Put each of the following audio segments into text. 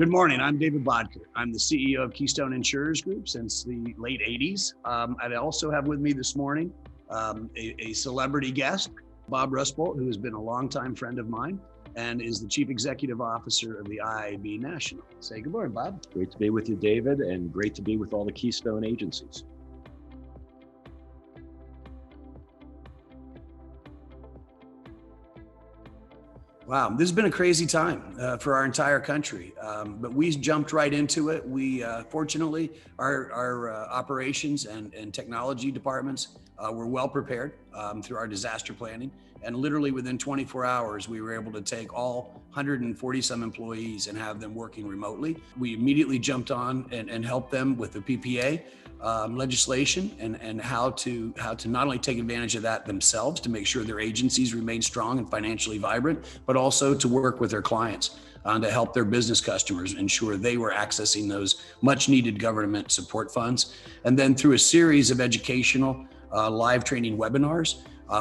Good morning. I'm David Boedker. I'm the CEO of Keystone Insurers Group since the late 80s. I also have with me this morning a celebrity guest, Bob Rusbuldt, who has been a longtime friend of mine and is the Chief Executive Officer of the IIABA National. Say good morning, Bob. Great to be with you, David, and great to be with all the Keystone agencies. Wow, this has been a crazy time for our entire country, but we jumped right into it. We fortunately, our operations and technology departments were well prepared through our disaster planning, and literally within 24 hours, we were able to take all 140 some employees and have them working remotely. We immediately jumped on and helped them with the PPA legislation and how to not only take advantage of that themselves to make sure their agencies remain strong and financially vibrant, but also to work with their clients to help their business customers ensure they were accessing those much needed government support funds. And then through a series of educational live training webinars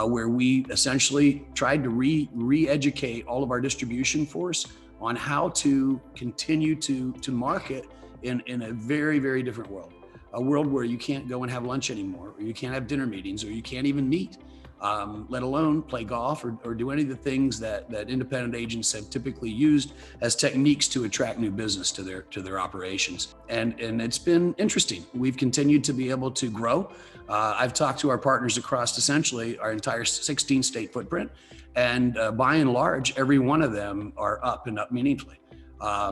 where we essentially tried to re-educate all of our distribution force on how to continue to market in a very, very different world. A world where you can't go and have lunch anymore, or you can't have dinner meetings, or you can't even meet, let alone play golf or do any of the things that independent agents have typically used as techniques to attract new business to their operations. And it's been interesting. We've continued to be able to grow. I've talked to our partners across essentially our entire 16 state footprint, and by and large, every one of them are up and up meaningfully.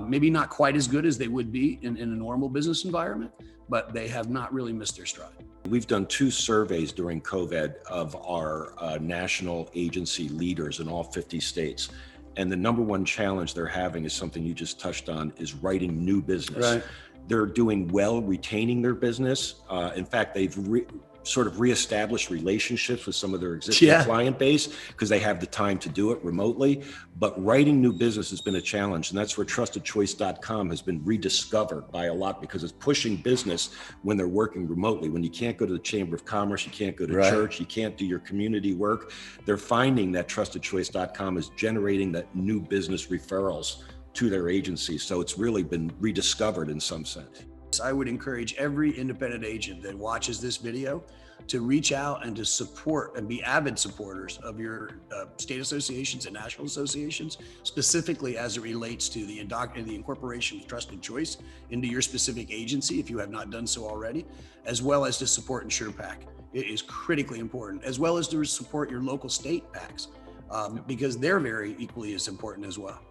Maybe not quite as good as they would be in a normal business environment, but they have not really missed their stride. We've done 2 surveys during COVID of our national agency leaders in all 50 states. And the number one challenge they're having is something you just touched on, is writing new business. Right. They're doing well retaining their business. In fact, they've sort of reestablished relationships with some of their existing client base because they have the time to do it remotely. But writing new business has been a challenge. And that's where trustedchoice.com has been rediscovered by a lot, because it's pushing business when they're working remotely. When you can't go to the Chamber of Commerce, you can't go to church, you can't do your community work. They're finding that trustedchoice.com is generating that new business referrals to their agencies. So it's really been rediscovered in some sense. I would encourage every independent agent that watches this video to reach out and to support and be avid supporters of your state associations and national associations, specifically as it relates to the incorporation of Trusted Choice into your specific agency, if you have not done so already, as well as to support InsurePAC. It is critically important, as well as to support your local state PACs, because they're very equally as important as well.